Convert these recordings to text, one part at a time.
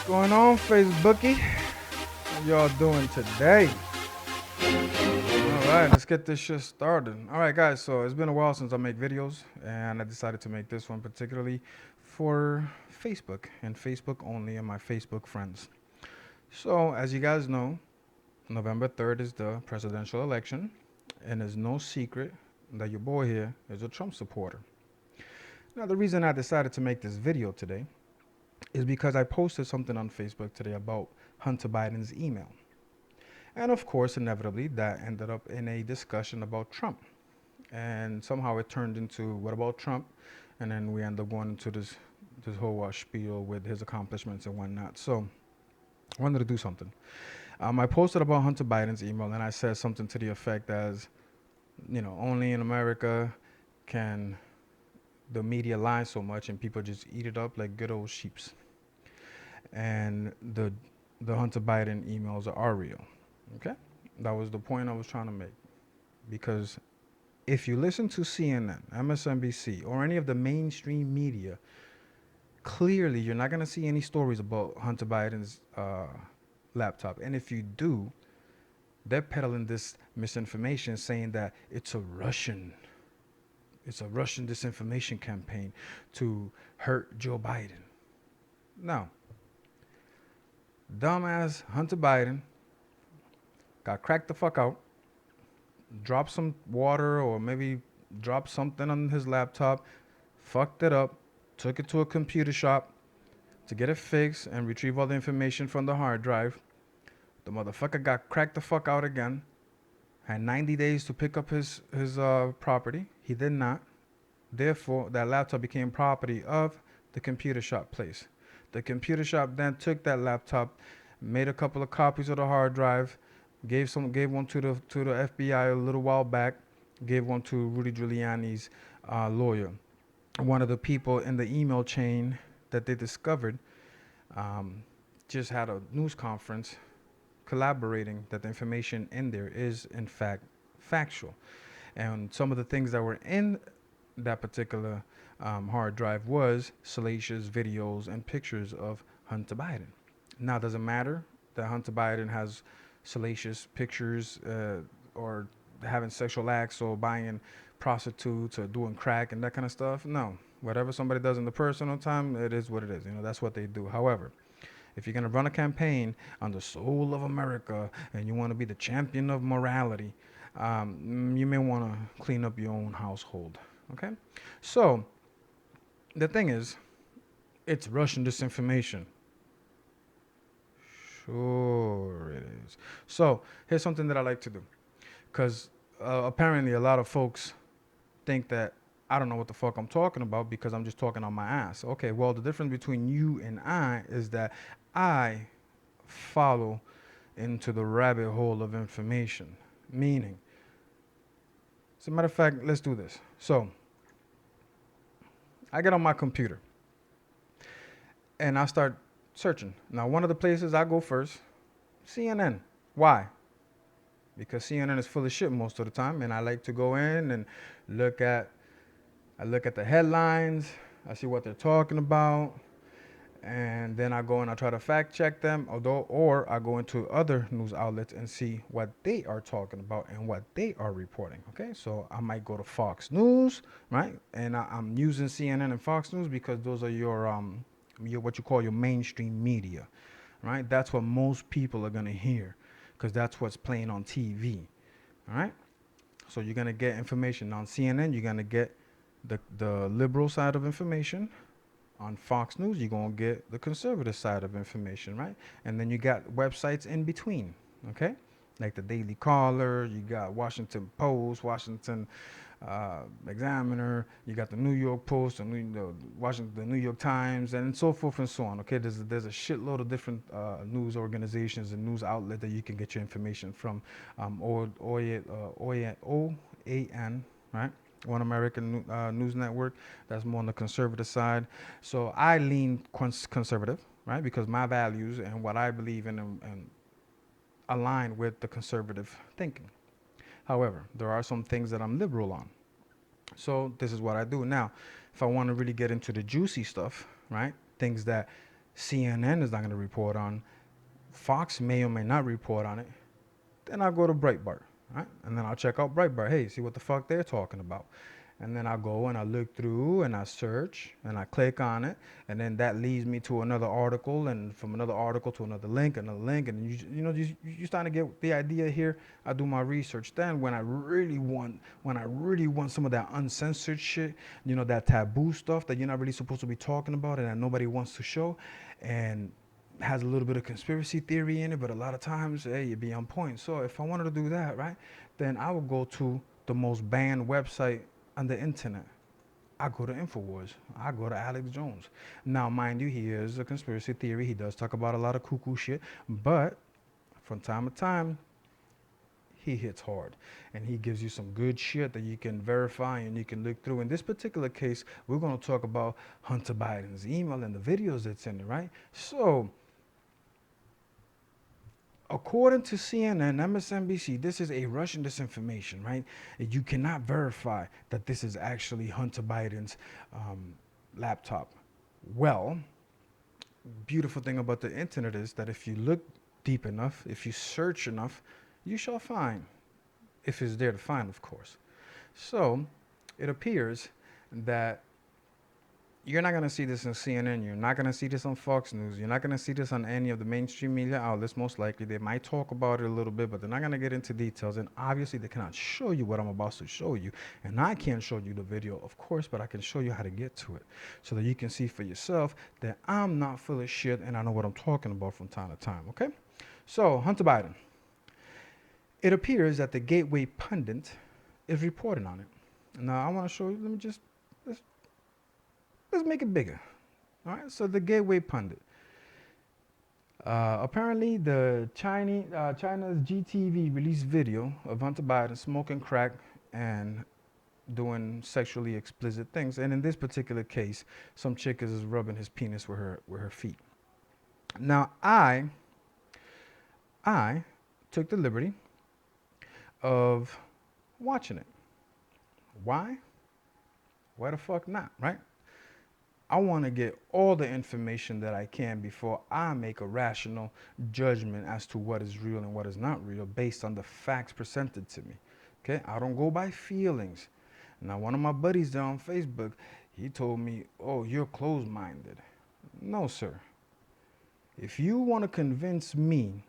Going on, Facebookie? How y'all doing today? All right, let's get this shit started. All right, guys. So it's been a while since I make videos, and I decided to make this one particularly for Facebook and Facebook only and my Facebook friends. So as you guys know, November 3rd is the presidential election, and it's no secret that your boy here is a Trump supporter. Now, the reason I decided to make this video today is because I posted something on Facebook today about Hunter Biden's email. And of course, inevitably, that ended up in a discussion about Trump. And somehow it turned into what about Trump? And then we end up going into this whole spiel with his accomplishments and whatnot. So I wanted to do something. I posted about Hunter Biden's email, and I said something to the effect as, only in America can the media lie so much and people just eat it up like good old sheeps. And the Hunter Biden emails are real. Okay, that was the point I was trying to make. Because if you listen to CNN, MSNBC, or any of the mainstream media, clearly you're not going to see any stories about Hunter Biden's laptop. And if you do, they're peddling this misinformation saying that it's a Russian disinformation campaign to hurt Joe Biden. No. Dumbass Hunter Biden got cracked the fuck out, dropped some water or maybe dropped something on his laptop, fucked it up, took it to a computer shop to get it fixed and retrieve all the information from the hard drive. The motherfucker got cracked the fuck out again. Had 90 days to pick up his property. He did not. Therefore, that laptop became property of the computer shop place. The computer shop then took that laptop, made a couple of copies of the hard drive, gave one to the FBI a little while back, gave one to Rudy Giuliani's lawyer. One of the people in the email chain that they discovered um, just had a news conference collaborating that the information in there is in fact factual. And some of the things that were in that particular hard drive was salacious videos and pictures of Hunter Biden. Now, does it matter that Hunter Biden has salacious pictures or having sexual acts or buying prostitutes or doing crack and that kind of stuff? No. Whatever somebody does in the personal time, it is what it is. That's what they do. However, if you're going to run a campaign on the soul of America and you want to be the champion of morality, you may want to clean up your own household. Okay? So, the thing is, it's Russian disinformation. Sure, it is. So, here's something that I like to do. Because apparently, a lot of folks think that I don't know what the fuck I'm talking about because I'm just talking on my ass. Okay, well, the difference between you and I is that I follow into the rabbit hole of information. Meaning, as a matter of fact, let's do this. So, I get on my computer and I start searching. Now, one of the places I go first, CNN. Why? Because CNN is full of shit most of the time, and I like to go in and look at I look at the headlines, I see what they're talking about, and then I go and I try to fact check them, or I go into other news outlets and see what they are talking about and what they are reporting. Okay, so I might go to Fox News, right? And I'm using CNN and Fox News because those are your what you call your mainstream media, right? That's what most people are gonna hear, because that's what's playing on TV, all right? So you're gonna get information on CNN. You're gonna get the liberal side of information. On Fox News, you're gonna get the conservative side of information, right? And then you got websites in between, okay? Like the Daily Caller, you got Washington Post, Washington Examiner, you got the New York Post, and the New York Times, and so forth and so on. Okay, there's a shitload of different news organizations and news outlets that you can get your information from. OAN, right? One American News Network. That's more on the conservative side. So I lean conservative, right? Because my values and what I believe in and align with the conservative thinking. However, there are some things that I'm liberal on. So this is what I do. Now, if I want to really get into the juicy stuff, right? Things that CNN is not going to report on, Fox may or may not report on it, then I'll go to Breitbart, right? And then I'll check out Breitbart. Hey, see what the fuck they're talking about. And then I go and I look through and I search and I click on it, and then that leads me to another article, and from another article to another link, and you starting to get the idea here. I do my research. Then when I really want some of that uncensored shit, that taboo stuff that you're not really supposed to be talking about and that nobody wants to show, and has a little bit of conspiracy theory in it, but a lot of times, hey, you be on point. So if I wanted to do that, right, then I would go to the most banned website on the internet. I go to InfoWars. I go to Alex Jones. Now, mind you, he is a conspiracy theory. He does talk about a lot of cuckoo shit, but from time to time, he hits hard and he gives you some good shit that you can verify and you can look through. In this particular case, we're going to talk about Hunter Biden's email and the videos that's in it, right? So, according to CNN, MSNBC, this is a Russian disinformation, right? You cannot verify that this is actually Hunter Biden's laptop. Well, beautiful thing about the internet is that if you look deep enough, if you search enough, you shall find. If it's there to find, of course. So, it appears that you're not going to see this on CNN. You're not going to see this on Fox News. You're not going to see this on any of the mainstream media outlets, most likely. They might talk about it a little bit, but they're not going to get into details. And obviously, they cannot show you what I'm about to show you. And I can't show you the video, of course, but I can show you how to get to it so that you can see for yourself that I'm not full of shit and I know what I'm talking about from time to time, okay? So, Hunter Biden. It appears that the Gateway Pundit is reporting on it. Now, I want to show you, let's make it bigger. All right, so the Gateway Pundit. Apparently, the China's GTV released video of Hunter Biden smoking crack and doing sexually explicit things. And in this particular case, some chick is rubbing his penis with her feet. Now, I took the liberty of watching it. Why? Why the fuck not, right? I want to get all the information that I can before I make a rational judgment as to what is real and what is not real based on the facts presented to me. Okay? I don't go by feelings. Now, one of my buddies there on Facebook, he told me, "Oh, you're closed-minded." No, sir. If you want to convince me,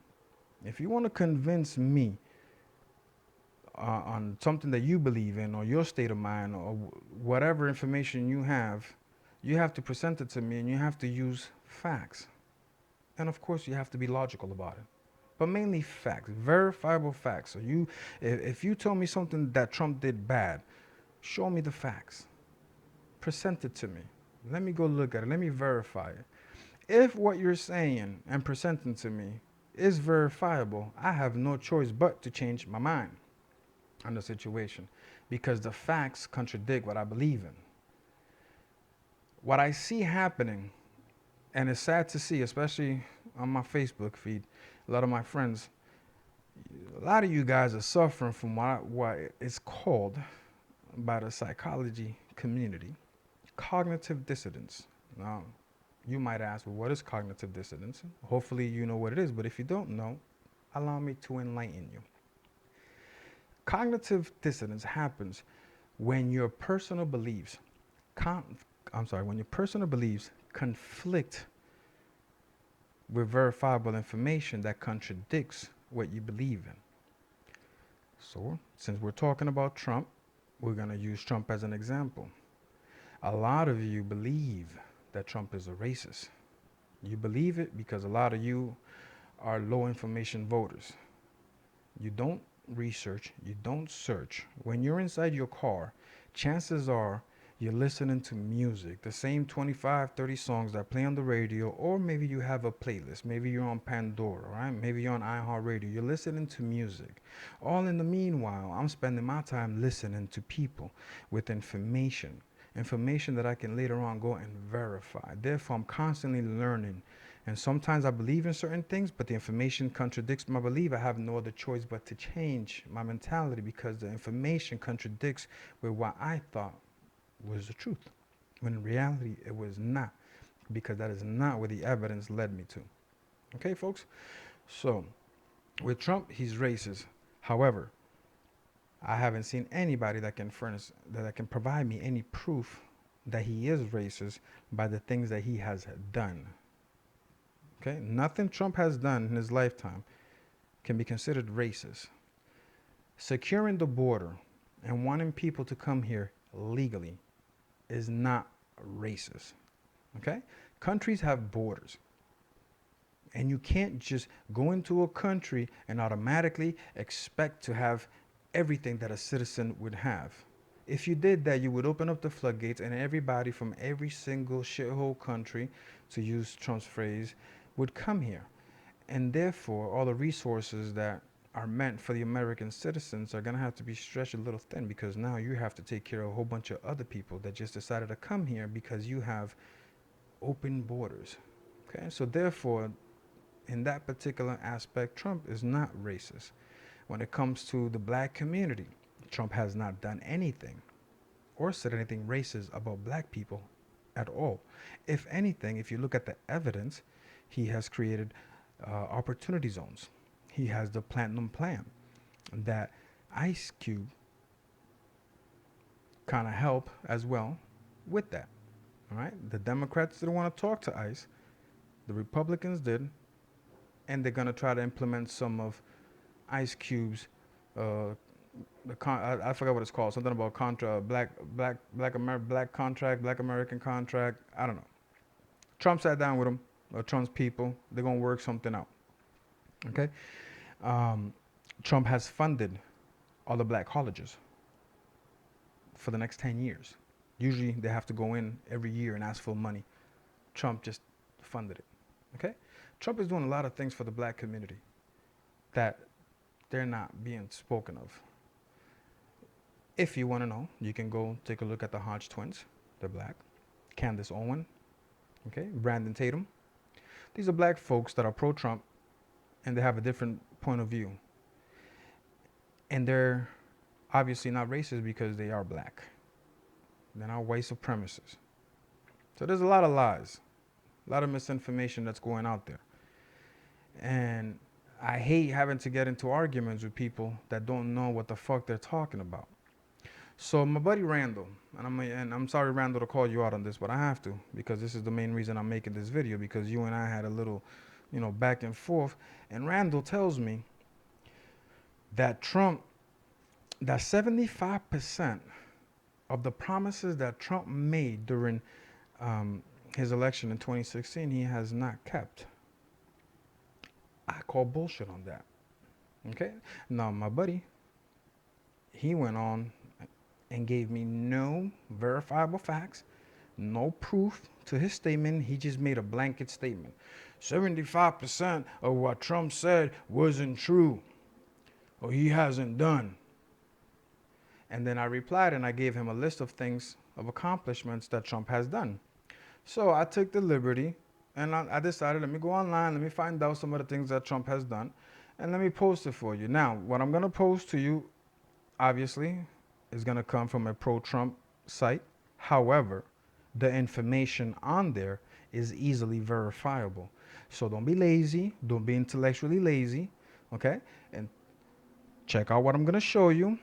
on something that you believe in or your state of mind or whatever information you have to present it to me and you have to use facts. And of course, you have to be logical about it. But mainly facts, verifiable facts. So if you tell me something that Trump did bad, show me the facts. Present it to me. Let me go look at it. Let me verify it. If what you're saying and presenting to me is verifiable, I have no choice but to change my mind on the situation because the facts contradict what I believe in. What I see happening, and it's sad to see, especially on my Facebook feed, a lot of my friends, a lot of you guys are suffering from what is called by the psychology community cognitive dissonance. Now, you might ask, well, what is cognitive dissonance? Hopefully you know what it is, but if you don't know, allow me to enlighten you. Cognitive dissonance happens when your personal beliefs conflict with verifiable information that contradicts what you believe in. So, since we're talking about Trump, we're going to use Trump as an example. A lot of you believe that Trump is a racist. You believe it because a lot of you are low information voters. You don't research, you don't search. When you're inside your car, chances are you're listening to music, the same 25, 30 songs that play on the radio, or maybe you have a playlist. Maybe you're on Pandora, right? Maybe you're on iHeartRadio. You're listening to music. All in the meanwhile, I'm spending my time listening to people with information that I can later on go and verify. Therefore, I'm constantly learning. And sometimes I believe in certain things, but the information contradicts my belief. I have no other choice but to change my mentality because the information contradicts with what I thought was the truth, when in reality it was not. because that is not where the evidence led me to. Okay, folks? So, with Trump, he's racist. However, I haven't seen anybody that can furnish, that can provide me any proof that he is racist by the things that he has done. Okay? Nothing Trump has done in his lifetime can be considered racist. Securing the border and wanting people to come here legally is not racist. Okay? Countries have borders. And you can't just go into a country and automatically expect to have everything that a citizen would have. If you did that, you would open up the floodgates and everybody from every single shithole country, to use Trump's phrase, would come here. And therefore, all the resources that are meant for the American citizens are going to have to be stretched a little thin, because now you have to take care of a whole bunch of other people that just decided to come here because you have open borders. Okay, so therefore, in that particular aspect, Trump is not racist. When it comes to the black community, Trump has not done anything or said anything racist about black people at all. If anything, if you look at the evidence, he has created opportunity zones. He has the Platinum Plan that Ice Cube kind of help as well with that. All right, the Democrats didn't want to talk to ICE. The Republicans did, and they're gonna try to implement some of Ice Cube's I forgot what it's called. Something about black contract, black American contract. I don't know. Trump sat down with him, Trump's people. They're gonna work something out. Okay. Um, Trump has funded all the black colleges for the next 10 years. Usually they have to go in every year and ask for money. Trump just funded it. Okay. Trump is doing a lot of things for the black community that they're not being spoken of. If you want to know, you can go take a look at the Hodge twins. They're black. Candace Owen, okay, Brandon Tatum. These are black folks that are pro-Trump, and they have a different point of view. And they're obviously not racist because they are black. They're not white supremacists. So there's a lot of lies, a lot of misinformation that's going out there. And I hate having to get into arguments with people that don't know what the fuck they're talking about. So my buddy Randall, and I'm sorry Randall to call you out on this, but I have to, because this is the main reason I'm making this video, because you and I had a little, back and forth. And Randall tells me that that 75% of the promises that Trump made during his election in 2016, he has not kept. I call bullshit on that. Okay? Now, my buddy, he went on and gave me no verifiable facts, no proof to his statement. He just made a blanket statement. 75% of what Trump said wasn't true, or he hasn't done. And then I replied and I gave him a list of things, of accomplishments that Trump has done. So I took the liberty and I decided, let me go online, let me find out some of the things that Trump has done, and let me post it for you. Now, what I'm going to post to you, obviously, is going to come from a pro-Trump site. However, the information on there is easily verifiable. So don't be lazy. Don't be intellectually lazy. Okay? And check out what I'm going to show you.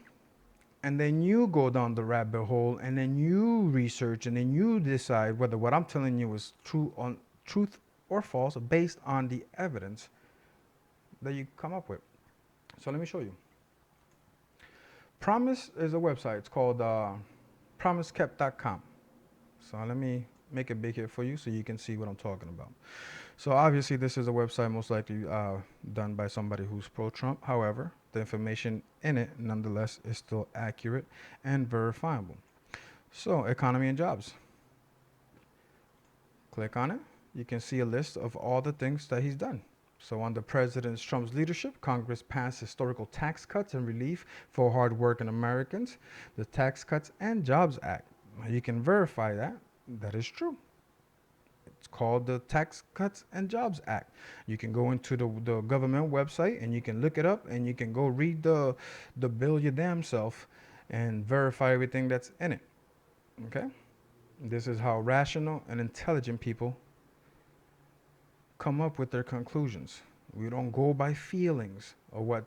And then you go down the rabbit hole and then you research and then you decide whether what I'm telling you is truth or false based on the evidence that you come up with. So let me show you. Promise is a website. It's called promisekept.com. So let me make it big here for you so you can see what I'm talking about. So obviously this is a website most likely done by somebody who's pro-Trump. However, the information in it nonetheless is still accurate and verifiable. So economy and jobs. Click on it. You can see a list of all the things that he's done. So under President Trump's leadership, Congress passed historical tax cuts and relief for hardworking Americans, the Tax Cuts and Jobs Act. You can verify that. That is true. It's called the Tax Cuts and Jobs Act. You can go into the government website and you can look it up and you can go read the bill your damn self and verify everything that's in it. Okay? This is how rational and intelligent people come up with their conclusions. We don't go by feelings or what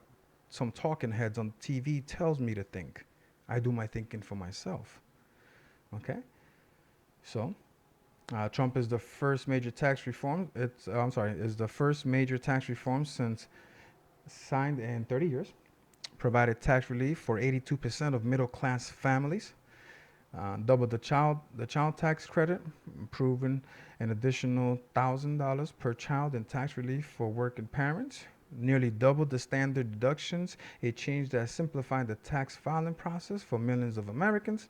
some talking heads on TV tells me to think. I do my thinking for myself. Okay? So, Trump is the first major tax reform. I'm sorry, is the first major tax reform since signed in 30 years. Provided tax relief for 82% of middle class families. Doubled the child tax credit, approving an additional $1,000 per child in tax relief for working parents. Nearly doubled the standard deductions, a change that simplified the tax filing process for millions of Americans.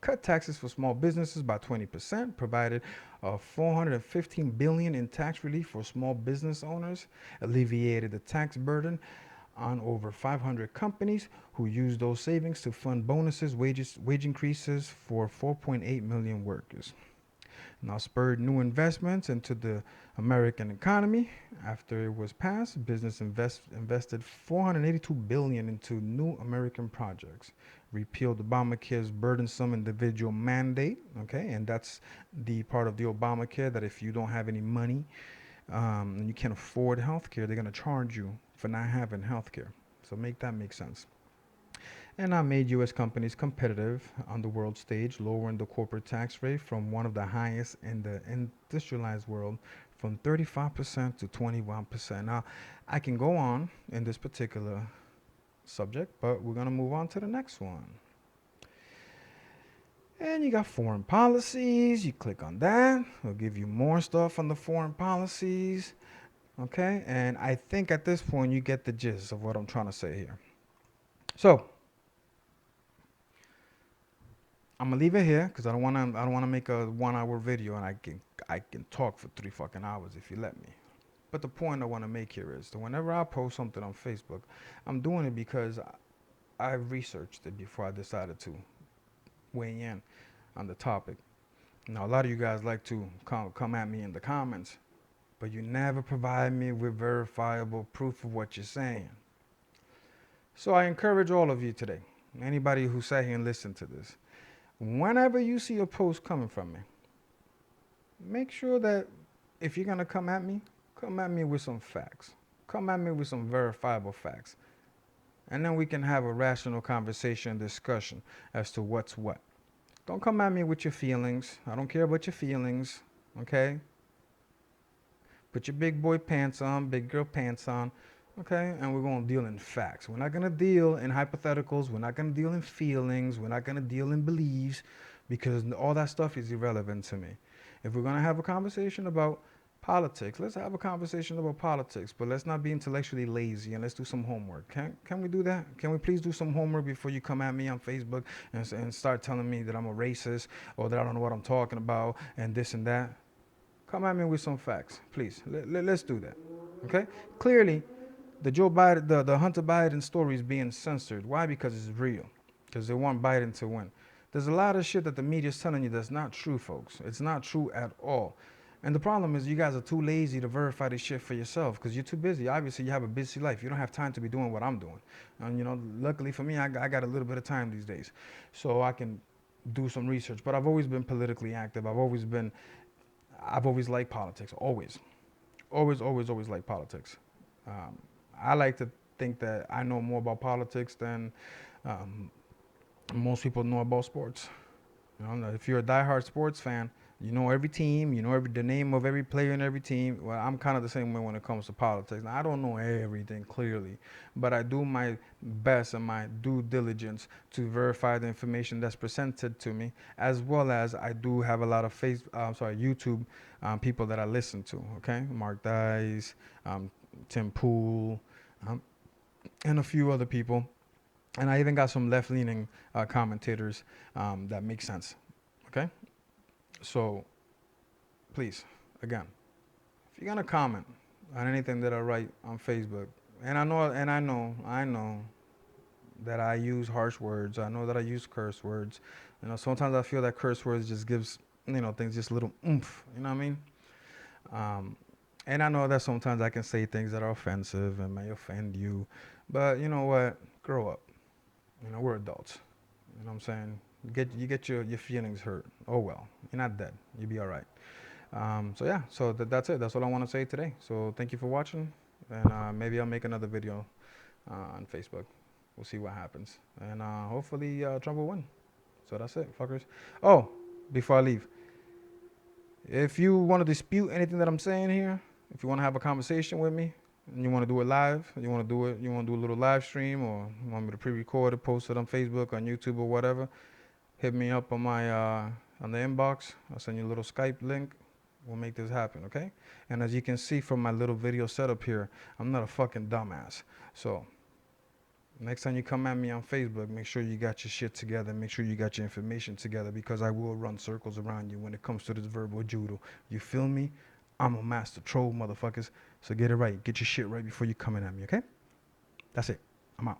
Cut taxes for small businesses by 20%, provided 415 billion in tax relief for small business owners, alleviated the tax burden on over 500 companies who used those savings to fund bonuses, wage increases for 4.8 million workers. Now spurred new investments into the American economy. After it was passed, invested 482 billion into new American projects. Repealed Obamacare's burdensome individual mandate. Okay, and that's the part of the Obamacare that if you don't have any money and you can't afford health care, they're going to charge you for not having health care. So make that make sense. And I made U.S. companies competitive on the world stage, lowering the corporate tax rate from one of the highest in the industrialized world from 35% to 21%. Now, I can go on in this particular subject, but we're going to move on to the next one. And you got foreign policies. You click on that. It'll give you more stuff on the foreign policies. Okay, and I think at this point you get the gist of what I'm trying to say here. So I'm gonna leave it here because I don't wanna make a 1 hour video and I can talk for 3 fucking hours if you let me. But the point I want to make here is that whenever I post something on Facebook, I'm doing it because I researched it before I decided to weigh in on the topic. Now a lot of you guys like to come at me in the comments, but you never provide me with verifiable proof of what you're saying. So I encourage all of you today, anybody who sat here and listened to this, whenever you see a post coming from me, make sure that if you're going to come at me with some facts. Come at me with some verifiable facts. And then we can have a rational conversation and discussion as to what's what. Don't come at me with your feelings. I don't care about your feelings, okay? Put your big boy pants on, big girl pants on, okay? And we're going to deal in facts. We're not going to deal in hypotheticals. We're not going to deal in feelings. We're not going to deal in beliefs because all that stuff is irrelevant to me. If we're going to have a conversation about politics, let's have a conversation about politics, but let's not be intellectually lazy and let's do some homework. Can we do that? Can we please do some homework before you come at me on Facebook and start telling me that I'm a racist or that I don't know what I'm talking about and this and that? Come at me with some facts, please. Let's do that. Okay? Clearly, the Joe Biden, the Hunter Biden story is being censored. Why? Because it's real. Because they want Biden to win. There's a lot of shit that the media is telling you that's not true, folks. It's not true at all. And the problem is you guys are too lazy to verify this shit for yourself because you're too busy. Obviously, you have a busy life. You don't have time to be doing what I'm doing. And, luckily for me, I got a little bit of time these days. So I can do some research. But I've always been politically active. I've always liked politics. Always. Always liked politics. Um, I like to think that I know more about politics than um, most people know about sports. If you're a diehard sports fan, you know every team, you know the name of every player in every team. Well, I'm kind of the same way when it comes to politics. Now, I don't know everything clearly, but I do my best and my due diligence to verify the information that's presented to me, as well as I do have a lot of YouTube people that I listen to. Okay, Mark Dice, Tim Pool, um, and a few other people. And I even got some left-leaning commentators that make sense. Okay, so please, again, if you're gonna comment on anything that I write on Facebook, and I know that I use harsh words. I know that I use curse words. Sometimes I feel that curse words just gives things just a little oomph. You know what I mean? Um, and I know that sometimes I can say things that are offensive and may offend you, but you know what? Grow up. We're adults. You know what I'm saying? You get your feelings hurt. Oh well, you're not dead. You'll be all right. So yeah, so that's it. That's all I want to say today. So thank you for watching, and maybe I'll make another video on Facebook. We'll see what happens, and hopefully Trump will win. So that's it, fuckers. Oh, before I leave, if you want to dispute anything that I'm saying here, if you want to have a conversation with me, and you want to do it live, you want to do it, you want to do a little live stream, or you want me to pre-record it, post it on Facebook, on YouTube, or whatever, hit me up on my on the inbox. I'll send you a little Skype link. We'll make this happen, okay? And as you can see from my little video setup here, I'm not a fucking dumbass. So next time you come at me on Facebook, make sure you got your shit together. Make sure you got your information together, because I will run circles around you when it comes to this verbal judo. You feel me? I'm a master troll, motherfuckers. So get it right. Get your shit right before you coming at me, okay? That's it. I'm out.